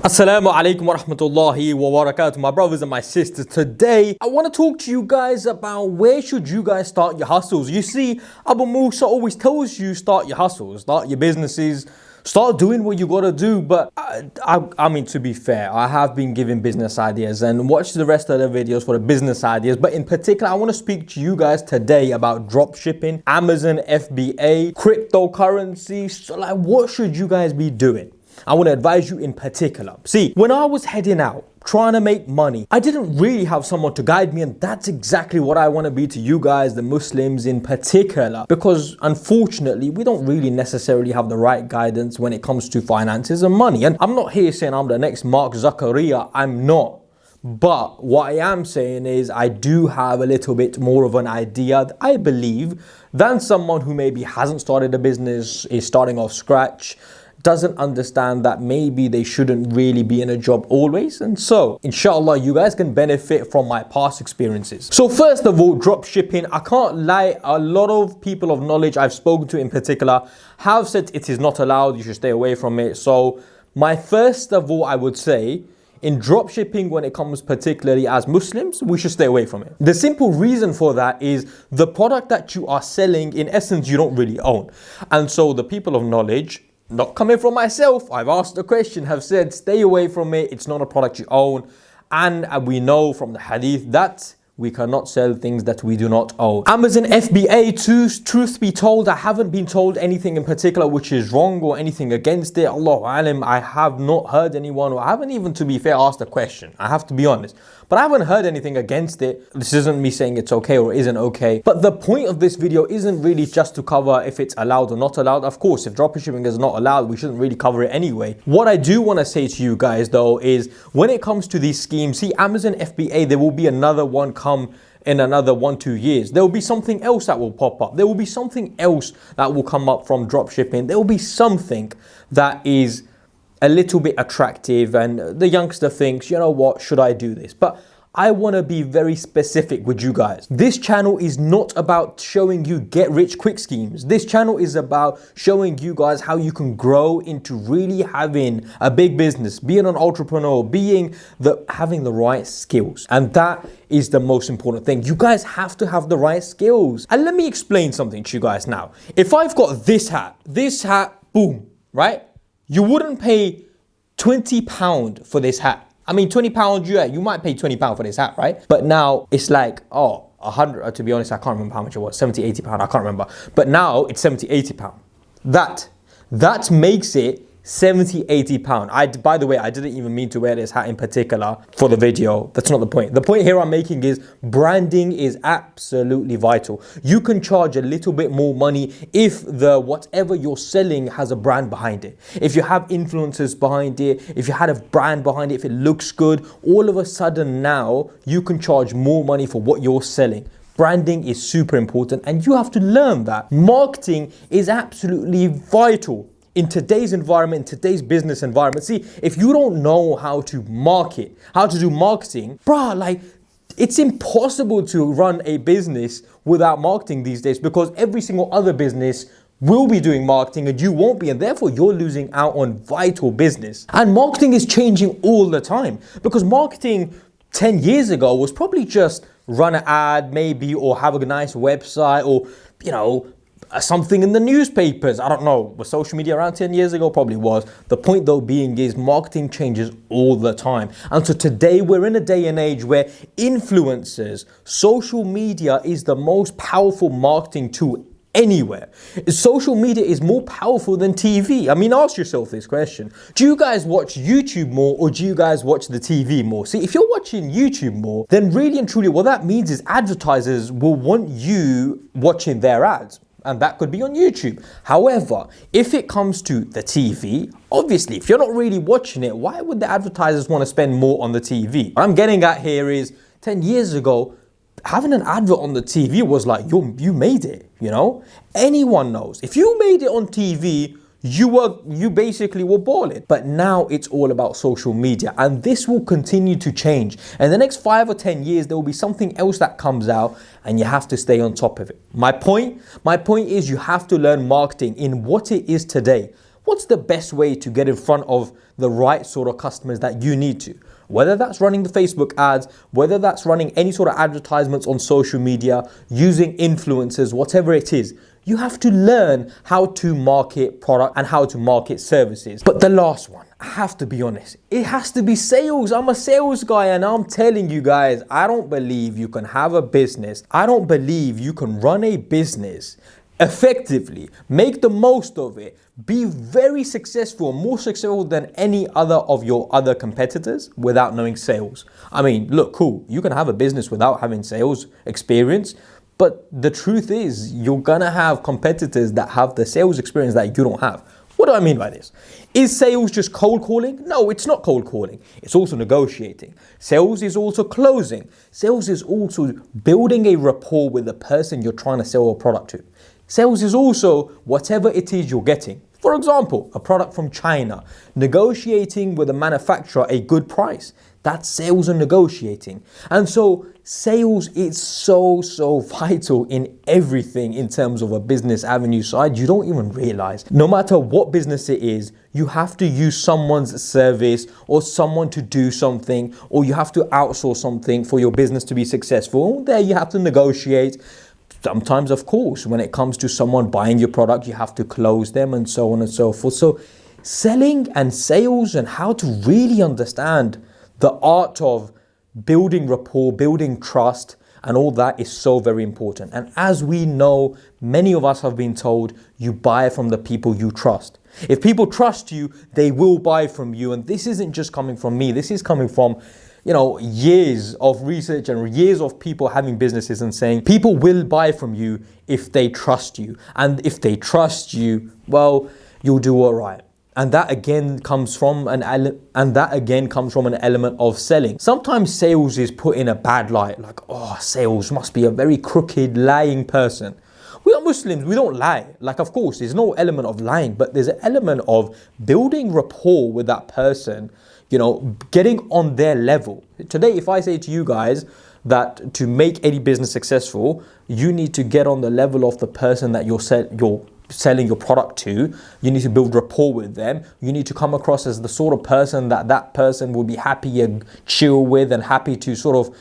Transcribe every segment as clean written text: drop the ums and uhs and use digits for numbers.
Assalamu alaikum wa rahmatullahi wa barakatuh, my brothers and my sisters. Today, I want to talk to you guys about where should you guys start your hustles. You see, Abu Musa always tells you start your hustles, start your businesses, start doing what you got to do. But I mean, to be fair, I have been giving business ideas and watch the rest of the videos for the business ideas. But in particular, I want to speak to you guys today about dropshipping, Amazon FBA, cryptocurrency. So like, what should you guys be doing? I want to advise you in particular. See, when I was heading out, trying to make money, I didn't really have someone to guide me, and that's exactly what I want to be to you guys, the Muslims in particular, because unfortunately, we don't really necessarily have the right guidance when it comes to finances and money. And I'm not here saying I'm the next Mark Zuckerberg, I'm not. But what I am saying is I do have a little bit more of an idea, I believe, than someone who maybe hasn't started a business, is starting off scratch, doesn't understand that maybe they shouldn't really be in a job always. And so, inshallah, you guys can benefit from my past experiences. So first of all, drop shipping. I can't lie, a lot of people of knowledge I've spoken to in particular have said it is not allowed, you should stay away from it. So my first of all, I would say, in drop shipping, when it comes particularly as Muslims, we should stay away from it. The simple reason for that is the product that you are selling, in essence, you don't really own. And so the people of knowledge, not coming from myself, I've asked the question, have said stay away from it, it's not a product you own. And we know from the hadith that we cannot sell things that we do not own. Amazon FBA, truth be told, I haven't been told anything in particular which is wrong or anything against it. Allahu alim, I have not heard anyone, or I haven't even, to be fair, asked a question. I have to be honest. But I haven't heard anything against it. This isn't me saying it's okay or isn't okay. But the point of this video isn't really just to cover if it's allowed or not allowed. Of course, if dropshipping is not allowed, we shouldn't really cover it anyway. What I do want to say to you guys though is when it comes to these schemes, see, Amazon FBA, there will be another one come in another 1-2 years. There will be something else that will pop up. There will be something else that will come up from dropshipping. There will be something that is a little bit attractive and the youngster thinks, you know what, should I do this? But I want to be very specific with you guys. This channel is not about showing you get rich quick schemes. This channel is about showing you guys how you can grow into really having a big business, being an entrepreneur, having the right skills. And that is the most important thing. You guys have to have the right skills. And let me explain something to you guys now. If I've got this hat, boom, right? You wouldn't pay £20 for this hat. I mean, £20, yeah, you might pay £20 for this hat, right? But now it's like, oh, 100, to be honest, I can't remember how much it was, 70, 80 pound, I can't remember. But now it's 70, 80 pound. That makes it 70, 80 pound. By the way, I didn't even mean to wear this hat in particular for the video. That's not the point. The point here I'm making is branding is absolutely vital. You can charge a little bit more money if whatever you're selling has a brand behind it. If you have influencers behind it, if you had a brand behind it, if it looks good, all of a sudden now you can charge more money for what you're selling. Branding is super important and you have to learn that. Marketing is absolutely vital. In today's environment, in today's business environment, see, if you don't know how to market, how to do marketing, bruh, like, it's impossible to run a business without marketing these days because every single other business will be doing marketing and you won't be, and therefore you're losing out on vital business. And marketing is changing all the time because marketing 10 years ago was probably just run an ad maybe, or have a nice website, or, you know, something in the newspapers. I don't know, was social media around 10 years ago? Probably was. The point though being is marketing changes all the time. And so today we're in a day and age where influencers, social media is the most powerful marketing tool anywhere. Social media is more powerful than TV. I mean, ask yourself this question. Do you guys watch YouTube more or do you guys watch the TV more? See, if you're watching YouTube more, then really and truly what that means is advertisers will want you watching their ads. And that could be on YouTube. However, if it comes to the TV, obviously, if you're not really watching it, why would the advertisers want to spend more on the TV? What I'm getting at here is 10 years ago, having an advert on the TV was like, you made it, you know? Anyone knows. If you made it on TV, you basically were balling. But now it's all about social media, and this will continue to change. In the next 5 or 10 years, there will be something else that comes out and you have to stay on top of it. My point is you have to learn marketing in what it is today. What's the best way to get in front of the right sort of customers that you need to. Whether that's running the Facebook ads, whether that's running any sort of advertisements on social media, using influencers, whatever it is, you have to learn how to market product and how to market services. But the last one, I have to be honest, it has to be sales. I'm a sales guy and I'm telling you guys, I don't believe you can have a business. I don't believe you can run a business effectively, make the most of it, be very successful, more successful than any other of your other competitors without knowing sales. I mean, look, cool, you can have a business without having sales experience, but the truth is you're gonna have competitors that have the sales experience that you don't have. What do I mean by this? Is sales just cold calling? No, it's not cold calling. It's also negotiating. Sales is also closing. Sales is also building a rapport with the person you're trying to sell a product to. Sales is also whatever it is you're getting. For example, a product from China, negotiating with a manufacturer a good price. That's sales and negotiating. And so sales is so vital in everything in terms of a business avenue side. You don't even realize. No matter what business it is, you have to use someone's service or someone to do something, or you have to outsource something for your business to be successful. There you have to negotiate. Sometimes, of course, when it comes to someone buying your product, you have to close them and so on and so forth. So selling and sales and how to really understand the art of building rapport, building trust, and all that is so very important. And as we know, many of us have been told, you buy from the people you trust. If people trust you, they will buy from you. And this isn't just coming from me. This is coming from, years of research and years of people having businesses and saying people will buy from you if they trust you. And if they trust you, well, you'll do all right. And that again comes from an element of selling. Sometimes sales is put in a bad light, like, oh, sales must be a very crooked, lying person. We are Muslims, we don't lie. Like, of course, there's no element of lying, but there's an element of building rapport with that person, getting on their level. Today, if I say to you guys that to make any business successful, you need to get on the level of the person that you're selling your product to. You need to build rapport with them. You need to come across as the sort of person that person will be happy and chill with and happy to sort of,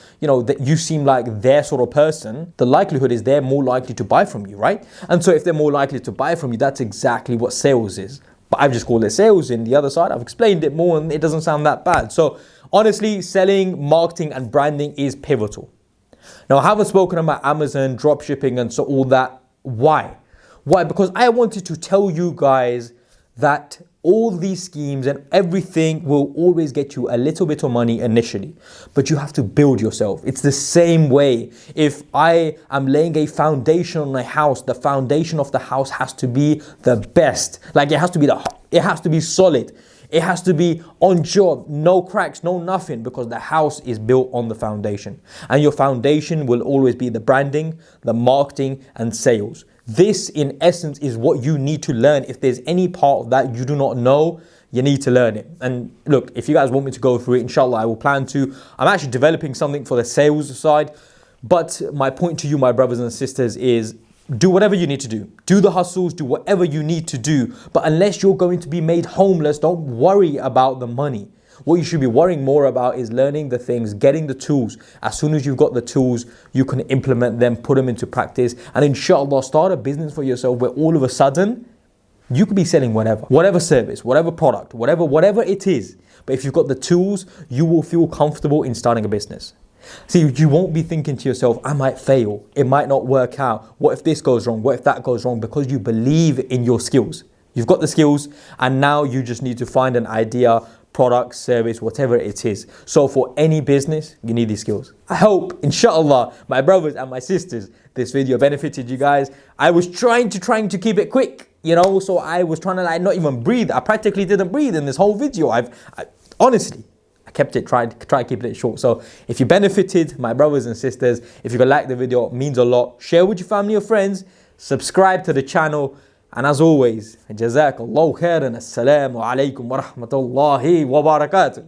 that you seem like their sort of person. The likelihood is they're more likely to buy from you, right? And so if they're more likely to buy from you, that's exactly what sales is. But I've just called it sales. In the other side, I've explained it more and it doesn't sound that bad. So honestly, selling, marketing and branding is pivotal. Now, I haven't spoken about Amazon, dropshipping and so all that. Why? Why? Because I wanted to tell you guys that all these schemes and everything will always get you a little bit of money initially, but you have to build yourself. It's the same way. If I am laying a foundation on a house, the foundation of the house has to be the best. Like it has to be solid. It has to be on job, no cracks, no nothing, because the house is built on the foundation. And your foundation will always be the branding, the marketing and sales. This, in essence, is what you need to learn. If there's any part of that you do not know, you need to learn it. And look, if you guys want me to go through it, inshallah, I will plan to. I'm actually developing something for the sales side. But my point to you, my brothers and sisters, is do whatever you need to do. Do the hustles, do whatever you need to do. But unless you're going to be made homeless, don't worry about the money. What you should be worrying more about is learning the things, getting the tools. As soon as you've got the tools, you can implement them, put them into practice, and inshallah start a business for yourself where all of a sudden you could be selling whatever service, whatever product, whatever it is. But if you've got the tools, you will feel comfortable in starting a business. See, you won't be thinking to yourself, I might fail. It might not work out. What if this goes wrong? What if that goes wrong? Because you believe in your skills. You've got the skills and now you just need to find an idea, product, service, whatever it is. So for any business, you need these skills. I hope, inshallah, my brothers and my sisters, this video benefited you guys. I was trying to keep it quick, so I was trying to not even breathe. I practically didn't breathe in this whole video. Honestly, I kept it, try keeping it short. So if you benefited, my brothers and sisters, if you could like the video, it means a lot. Share with your family or friends, subscribe to the channel. And as always, Jazakallahu khairan. Assalamu alaikum wa rahmatullahi wa barakatuh.